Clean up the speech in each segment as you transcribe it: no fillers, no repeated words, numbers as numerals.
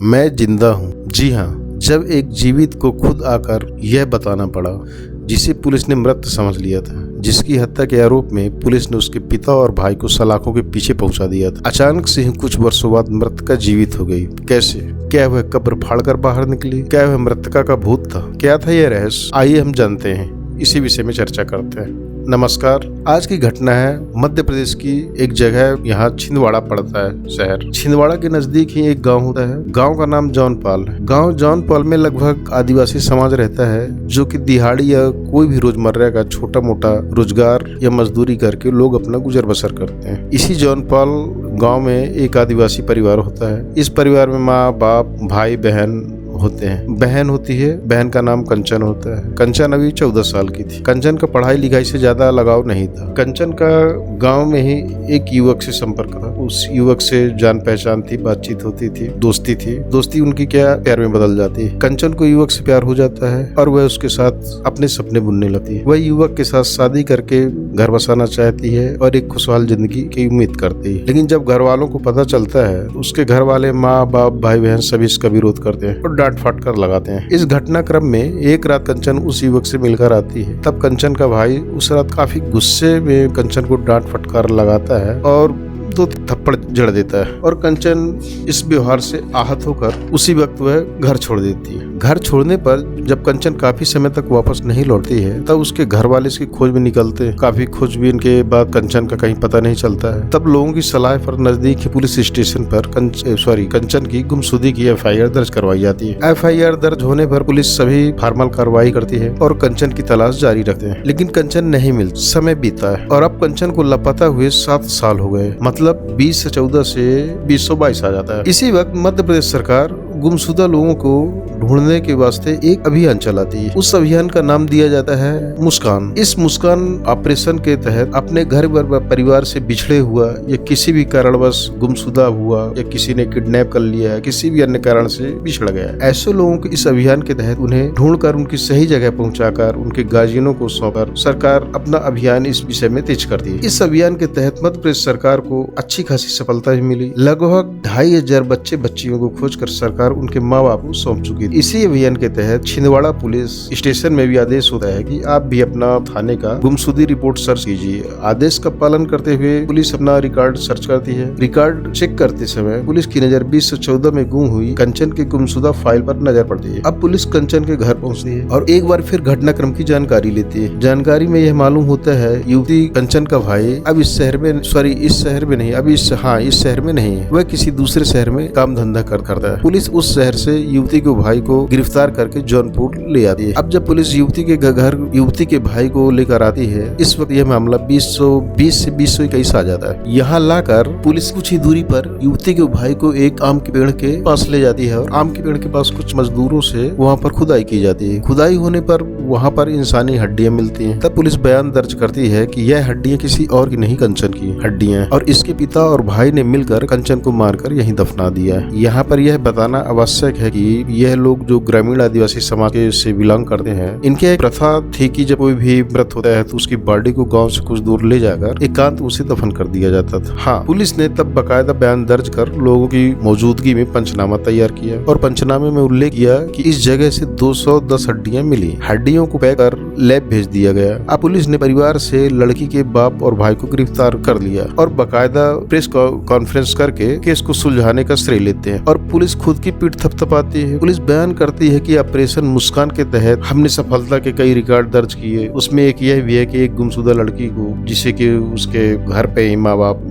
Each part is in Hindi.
मैं जिंदा हूँ। जी हाँ, जब एक जीवित को खुद आकर यह बताना पड़ा जिसे पुलिस ने मृत समझ लिया था, जिसकी हत्या के आरोप में पुलिस ने उसके पिता और भाई को सलाखों के पीछे पहुंचा दिया था, अचानक से ही कुछ वर्षों बाद मृतका जीवित हो गई। कैसे? क्या वह कब्र फाड़कर बाहर निकली? क्या वह मृतका का भूत था? क्या था यह रहस्य? आइए हम जानते हैं, इसी विषय में चर्चा करते हैं। नमस्कार। आज की घटना है मध्य प्रदेश की एक जगह, यहाँ छिंदवाड़ा पड़ता है शहर। छिंदवाड़ा के नजदीक ही एक गांव होता है। गांव का नाम जौनपाल है। गांव जौनपाल में लगभग आदिवासी समाज रहता है, जो कि दिहाड़ी या कोई भी रोजमर्रा का छोटा मोटा रोजगार या मजदूरी करके लोग अपना गुजर बसर करते हैं। इसी जौनपाल गाँव में एक आदिवासी परिवार होता है। इस परिवार में माँ बाप भाई बहन होते हैं। बहन होती है, बहन का नाम कंचन होता है। कंचन अभी 14 साल की थी। कंचन का पढ़ाई लिखाई से ज्यादा लगाव नहीं था। कंचन का गांव में ही एक युवक से संपर्क था। उस युवक से जान पहचान थी, बातचीत होती थी, दोस्ती थी। दोस्ती उनकी क्या प्यार में बदल जाती है। कंचन को युवक से प्यार हो जाता है और वह उसके साथ अपने सपने बुनने लगती है। वह युवक के साथ शादी करके घर बसाना चाहती है और एक खुशहाल जिंदगी की उम्मीद करती है। लेकिन जब घर वालों को पता चलता है, उसके घर वाले माँ बाप भाई बहन सभी इसका विरोध करते हैं और डांट फाट कर लगाते हैं। इस घटनाक्रम में एक रात कंचन उस युवक से मिलकर आती है। तब कंचन का भाई उस रात काफी गुस्से में कंचन को डांट फटकार लगाता है और 2 थप्पड़ जड़ देता है और कंचन इस व्यवहार से आहत होकर उसी वक्त वह घर छोड़ देती है। घर छोड़ने पर जब कंचन काफी समय तक वापस नहीं लौटती है, तब उसके घर वाले इसकी खोज में निकलते हैं। काफी खोजबीन के बाद कंचन का कहीं पता नहीं चलता है। तब लोगों की सलाह पर नजदीक ही पुलिस स्टेशन पर कंचन की गुमशुदगी की FIR दर्ज करवाई जाती है। FIR दर्ज होने पर पुलिस सभी फॉर्मल कार्रवाई करती है और कंचन की तलाश जारी रखते हैं। लेकिन कंचन नहीं मिलती। समय बीता है और अब कंचन को लापता हुए 7 साल हो गए। मतलब 2014 से 2022 आ जाता है। इसी वक्त मध्य प्रदेश सरकार गुमशुदा लोगों को ढूंढने के वास्ते एक अभियान चलाती है। उस अभियान का नाम दिया जाता है मुस्कान। इस मुस्कान ऑपरेशन के तहत अपने घर परिवार से बिछड़े हुआ या किसी भी कारणवश गुमशुदा हुआ या किसी ने किडनैप कर लिया, किसी भी अन्य कारण से बिछड़ गया, ऐसे लोगों को इस अभियान के तहत उन्हें ढूंढकर उनकी सही जगह पहुंचाकर उनके गार्जियनों को सौंपकर सरकार अपना अभियान इस विषय में तेज करती है। इस अभियान के तहत मध्य प्रदेश सरकार को अच्छी खासी सफलता मिली। लगभग 2500 बच्चे बच्चियों को खोजकर सरकार उनके माँ बाप को सौंप चुकी थी। इसी अभियान के तहत छिंदवाड़ा पुलिस स्टेशन में भी आदेश होता है कि आप भी अपना थाने का गुमशुदगी रिपोर्ट सर्च कीजिए। आदेश का पालन करते हुए पुलिस अपना रिकॉर्ड सर्च करती है। रिकॉर्ड चेक करते समय पुलिस की नजर 2014 में गुम हुई कंचन के गुमशुदा फाइल पर नजर पड़ती है। अब पुलिस कंचन के घर पहुंचती है और एक बार फिर घटनाक्रम की जानकारी लेती है। जानकारी में यह मालूम होता है युवती कंचन का भाई अब इस शहर में नहीं, अब इस शहर में नहीं है, वह किसी दूसरे शहर में काम धंधा करता है। पुलिस उस शहर से युवती के भाई को गिरफ्तार करके जौनपुर ले आती है। अब जब पुलिस युवती के घर युवती के भाई को लेकर आती है, इस वक्त यह मामला 2020 से 2021 आ जाता है। यहाँ लाकर पुलिस कुछ ही दूरी पर युवती के भाई को एक आम के पेड़ के पास ले जाती है और आम के पेड़ के पास कुछ मजदूरों से वहाँ पर खुदाई की जाती है। खुदाई होने पर वहाँ पर इंसानी हड्डियां मिलती हैं। तब पुलिस बयान दर्ज करती है कि यह हड्डियां किसी और की नहीं, कंचन की हड्डियां और इसके पिता और भाई ने मिलकर कंचन को मारकर यहीं दफना दिया है। यहाँ पर यह बताना आवश्यक है कि यह लोग जो ग्रामीण आदिवासी समाज से बिलोंग करते हैं, इनकी एक प्रथा थी कि जब कोई भी मृत होता है तो उसकी बॉडी को गांव से कुछ दूर ले जाकर एकांत उसे दफन कर दिया जाता था। हाँ, पुलिस ने तब बकायदा बयान दर्ज कर लोगों की मौजूदगी में पंचनामा तैयार किया और पंचनामे में उल्लेख किया कि इस जगह से 210 हड्डियां मिली। हड्डियों को पैक कर लैब भेज दिया गया। अब पुलिस ने परिवार से लड़की के बाप और भाई को गिरफ्तार कर लिया और बकायदा प्रेस कॉन्फ्रेंस करके केस को सुलझाने का श्रेय लेते हैं और पुलिस खुद की पीठ थपथपाती है। पुलिस बयान करती है कि ऑपरेशन मुस्कान के तहत हमने सफलता के कई रिकॉर्ड दर्ज किए। उसमें एक यह भी है कि एक गुमशुदा लड़की को, जिसे कि उसके घर पे ही माँ बाप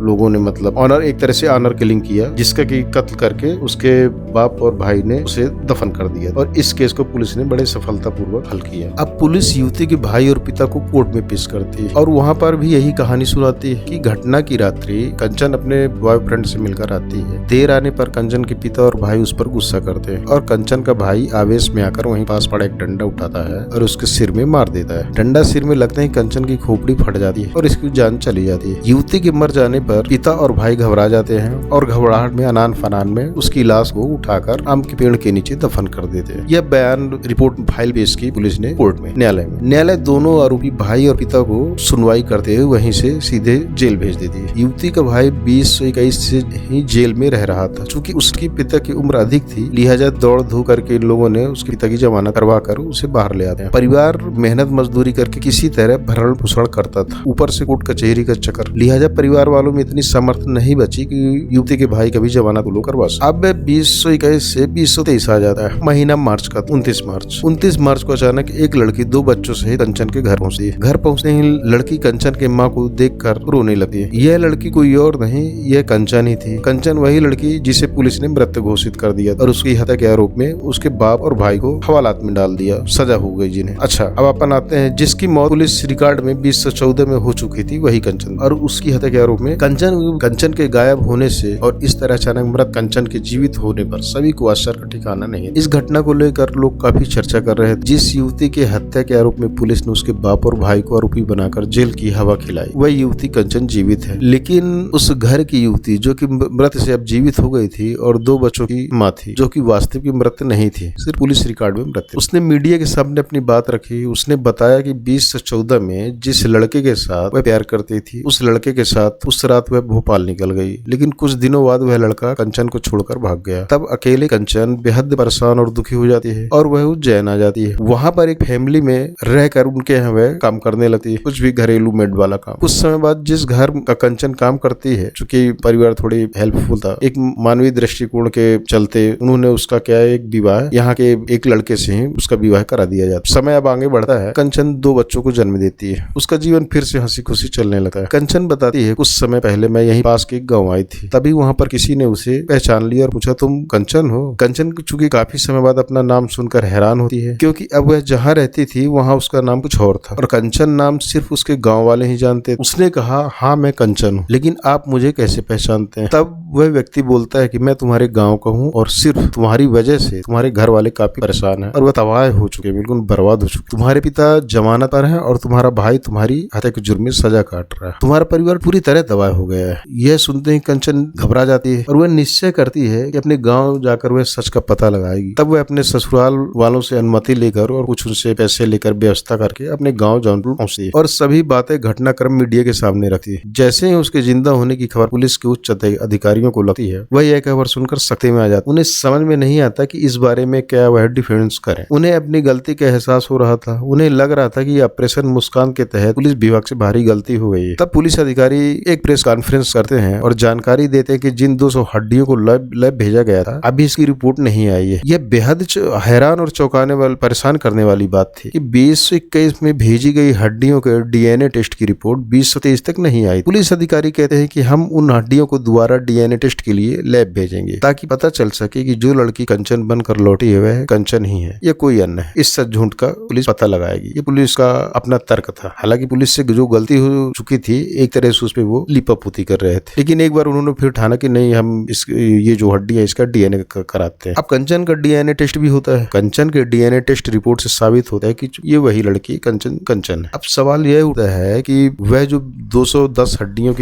लोगों ने मतलब एक तरह से ऑनर किलिंग किया, जिसका कि कत्ल करके उसके बाप और भाई ने उसे दफन कर दिया और इस केस को पुलिस ने बड़े सफलतापूर्वक हल किया। अब पुलिस युवती के भाई और पिता को कोर्ट में पेश करती है और वहाँ पर भी यही कहानी सुनाती है कि घटना की रात्रि कंचन अपने बॉयफ्रेंड से मिलकर आती है। देर आने पर कंचन के पिता और भाई उस पर गुस्सा करते हैं और कंचन का भाई आवेश में आकर वहीं पास पड़ा एक डंडा उठाता है और उसके सिर में मार देता है। डंडा सिर में लगते ही कंचन की खोपड़ी फट जाती है और इसकी जान चली जाती है। युवती के मर जाने पर पिता और भाई घबरा जाते हैं और घबराहट में अनान फनान में उसकी लाश को उठाकर आम के पेड़ के नीचे दफन कर देते हैं। यह बयान रिपोर्ट फाइल पेश की पुलिस ने कोर्ट में, न्यायालय में। न्यायालय दोनों आरोपी भाई और पिता को सुनवाई करते हुए वहीं से सीधे जेल भेज देती है। युवती का भाई 2021 से ही जेल में रह रहा था। चूंकि उसकी पिता की उम्र अधिक थी, लिहाजा दौड़ धो करके इन लोगों ने उसके पिता की जमानत करवा कर उसे बाहर ले आते हैं। परिवार मेहनत मजदूरी करके किसी तरह भरण पोषण करता था, ऊपर से कोर्ट कचहरी का चक्कर, लिहाजा परिवार वालों में इतनी सामर्थ्य नहीं बची कि युवती के भाई का भी जमानत वो लोग करवा सके। अब 2021 से 2023 आ जाता है। महीना मार्च का 29 मार्च को अचानक एक लड़की 2 बच्चों से कंचन के घर पहुंचती है। घर पहुंचते ही लड़की कंचन के माँ को देखकर रोने लगती है। यह लड़की कोई और नहीं, यह कंचन ही थी। कंचन वही लड़की जिसे पुलिस ने मृत घोषित कर दिया और उसकी हत्या के आरोप में उसके बाप और भाई को हवालात में डाल दिया, सजा हो गई जिन्हें। अच्छा, अब अपन आते हैं जिसकी मौत पुलिस रिकॉर्ड में 2014 में हो चुकी थी, वही कंचन, और उसकी हत्या के आरोप में कंचन के गायब होने से और इस तरह अचानक मृत कंचन के जीवित होने पर सभी को आश्चर्य का ठिकाना नहीं है। इस घटना को लेकर लोग काफी चर्चा कर रहे थे। जिस युवती के हत्या के आरोप में पुलिस ने उसके बाप और भाई को आरोपी बनाकर जेल की हवा खिलाई, वह युवती कंचन जीवित है। लेकिन उस घर की युवती जो कि मृत से अब जीवित हो गई थी और 2 बच्चों की माँ थी, जो कि वास्तविक मृत नहीं थी, सिर्फ पुलिस रिकॉर्ड में मृत थी। उसने मीडिया के सामने अपनी बात रखी। उसने बताया कि 2014 में जिस लड़के के साथ वह प्यार करती थी, उस लड़के के साथ उस रात वह भोपाल निकल गई, लेकिन कुछ दिनों बाद वह लड़का कंचन को छोड़कर भाग गया। तब अकेले कंचन बेहद परेशान और दुखी हो जाती है और वह उज्जैन आ जाती है। वहां पर एक फैमिली में रहकर उनके यहाँ वह काम करने लगती है, कुछ भी घरेलू मेड वाला काम। कुछ समय बाद जिस घर का कंचन काम करती है, चूंकि परिवार थोड़ी हेल्पफुल था, एक मानवीय दृष्टिकोण के चलते उन्होंने उसका क्या है, एक विवाह यहाँ के एक लड़के से ही उसका विवाह करा दिया जाता। समय अब आगे बढ़ता है। कंचन 2 बच्चों को जन्म देती है। उसका जीवन फिर से हंसी खुशी चलने लगता है। कंचन बताती है, कुछ समय पहले मैं यहीं पास के गाँव आई थी, तभी वहाँ पर किसी ने उसे पहचान लिया और पूछा, तुम कंचन हो? कंचन चूंकि काफी समय बाद अपना नाम सुनकर हैरान होती है, क्योंकि अब वह जहाँ रहती थी वहाँ उसका नाम कुछ और था और कंचन नाम सिर्फ उसके गाँव वाले ही जानते। उसने कहा, हाँ मैं कंचन हूँ, लेकिन आप मुझे कैसे पहचानते हैं? तब वह व्यक्ति बोलता है कि मैं तुम्हारे गांव का हूँ और सिर्फ तुम्हारी वजह से तुम्हारे घर वाले काफी परेशान हैं और वह तबाह हो चुके, बिल्कुल बर्बाद हो चुके। तुम्हारे पिता जमानत पर हैं और तुम्हारा भाई तुम्हारी हत्या के जुर्म में सजा काट रहा है। तुम्हारा परिवार पूरी तरह तबाह हो गया है। यह सुनते ही कंचन घबरा जाती है और वह निश्चय करती है कि अपने गाँव जाकर वह सच का पता लगाएगी। तब वह अपने ससुराल वालों से अनुमति लेकर और कुछ उनसे पैसे लेकर व्यवस्था करके अपने गाँव जौनपुर पहुंचती है और सभी बातें घटनाक्रम मीडिया के सामने रखती है। जैसे ही उसके जिंदा होने की खबर पुलिस के उच्च अधिकारियों को लगती है, वह यह खबर सुनकर सख्ते में आ जाते। उन्हें समझ में नहीं आता कि इस बारे में क्या वह डिफेंस करें। उन्हें अपनी गलती का एहसास हो रहा था। उन्हें लग रहा था कि ऑपरेशन मुस्कान के तहत पुलिस विभाग से भारी गलती हो गई है। तब पुलिस अधिकारी एक प्रेस कॉन्फ्रेंस करते हैं और जानकारी देते हैं कि जिन 200 हड्डियों को लैब भेजा गया था, अभी इसकी रिपोर्ट नहीं आई है। यह बेहद हैरान और चौंकाने वाली, परेशान करने वाली बात थी कि 2021 में भेजी गई हड्डियों के डीएनए टेस्ट की रिपोर्ट 2023 तक नहीं आई। पुलिस अधिकारी कहते हैं कि हम उन हड्डियों को दोबारा डीएनए टेस्ट के लिए लैब भेजेंगे ताकि पता चल सके कि जो लड़की कंचन बनकर लौटी है वह कंचन ही है या कोई अन्य है। इस सच झूठ का पुलिस पता लगाएगी। ये पुलिस का अपना तर्क था। हालांकि पुलिस से जो गलती हो चुकी थी, एक तरह से उस पे वो लिपापोती कर रहे थे, लेकिन एक बार उन्होंने फिर ठाना कि नहीं, हम ये जो हड्डी है इसका डीएनए कराते हैं। अब कंचन का डीएनए टेस्ट भी होता है। कंचन के डीएनए टेस्ट रिपोर्ट से साबित होता है कि ये वही लड़की कंचन है। अब सवाल यह उठता है कि वह जो 210 हड्डियां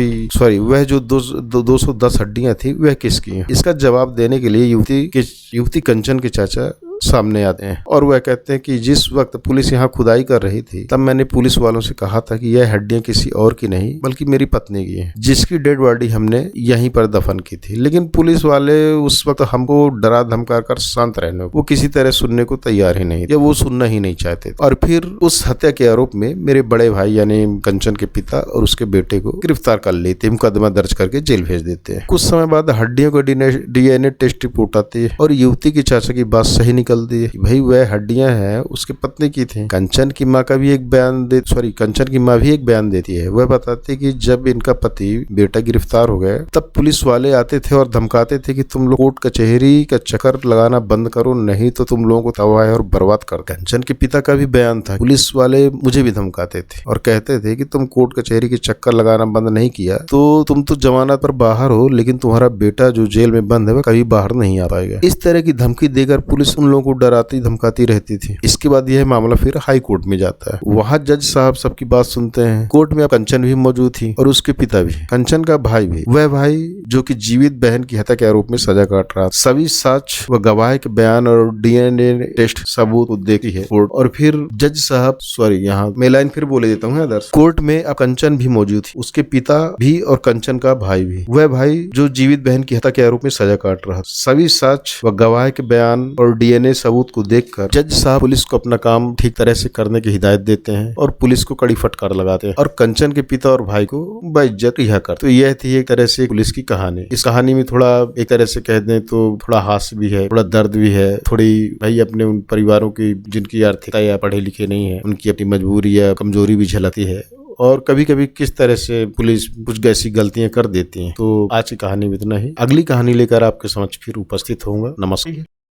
थी वह किसकी हैं? इसका जवाब देने के लिए युवती कंचन के चाचा सामने आते हैं और वह कहते हैं कि जिस वक्त पुलिस यहाँ खुदाई कर रही थी, तब मैंने पुलिस वालों से कहा था कि यह हड्डियां किसी और की नहीं बल्कि मेरी पत्नी की हैं, जिसकी डेड बॉडी हमने यहीं पर दफन की थी। लेकिन पुलिस वाले उस वक्त हमको डरा धमका कर शांत रहने, वो किसी तरह सुनने को तैयार ही नहीं, या वो सुनना ही नहीं चाहते। और फिर उस हत्या के आरोप में मेरे बड़े भाई यानी कंचन के पिता और उसके बेटे को गिरफ्तार कर लेते, मुकदमा दर्ज करके जेल भेज देते हैं। कुछ समय बाद हड्डियों का डीएनए टेस्ट रिपोर्ट आती है और युवती के चाचा की बात सही निकलती है कि भाई वह हड्डियां हैं उसके पत्नी की थी। कंचन की माँ भी एक बयान देती है। वह बताती है कि जब इनका पति बेटा गिरफ्तार हो गया तब पुलिस वाले आते थे और धमकाते थे कि तुम लोग कोर्ट कचहरी का चक्कर लगाना बंद करो, नहीं तो तुम लोगों को तबाह और बर्बाद कर। कंचन के पिता का भी बयान था, पुलिस वाले मुझे भी धमकाते थे और कहते थे कि तुम कोर्ट कचहरी के चक्कर लगाना बंद नहीं किया तो तुम तो जमानत पर बाहर हो, लेकिन तुम्हारा बेटा जो जेल में बंद है वह कभी बाहर नहीं आ पाएगा। इस तरह की धमकी देकर पुलिस उन लोगों को डराती धमकाती रहती थी। इसके बाद यह मामला फिर हाई कोर्ट में जाता है। वहाँ जज साहब सबकी बात सुनते हैं। कोर्ट में कंचन भी मौजूद थी और उसके पिता भी, कंचन का भाई भी। वह भाई जो कि जीवित बहन की हत्या के आरोप में सजा काट रहा। सभी साक्ष्य व गवाह के बयान और डीएनए टेस्ट सबूत देखती है कोर्ट। और फिर जज साहब, यहाँ मैं लाइन फिर बोले देता हूँ आदर्श। कोर्ट में अब कंचन भी मौजूद थी, उसके पिता भी और कंचन का भाई भी। वह भाई जो जीवित बहन की हत्या के आरोप में सजा काट रहा। सभी साक्ष्य व गवाह के बयान और डीएनए सबूत को देखकर जज साहब पुलिस को अपना काम ठीक तरह से करने की हिदायत देते हैं और पुलिस को कड़ी फटकार लगाते हैं और कंचन के पिता और भाई को बेइज्जत रिहा करते। तो यह थी एक तरह से पुलिस की कहानी। इस कहानी में थोड़ा एक तरह से कह दें तो थोड़ा हास्य भी है, थोड़ा दर्द भी है, थोड़ी भाई अपने उन परिवारों की जिनकी आर्थिकता या पढ़े लिखे नहीं है उनकी अपनी मजबूरी या कमजोरी भी झलकती है और कभी कभी किस तरह से पुलिस कुछ ऐसी गलतियां कर देती है। तो आज की कहानी में इतना ही। अगली कहानी लेकर आपके समक्ष फिर उपस्थित होऊंगा। नमस्कार।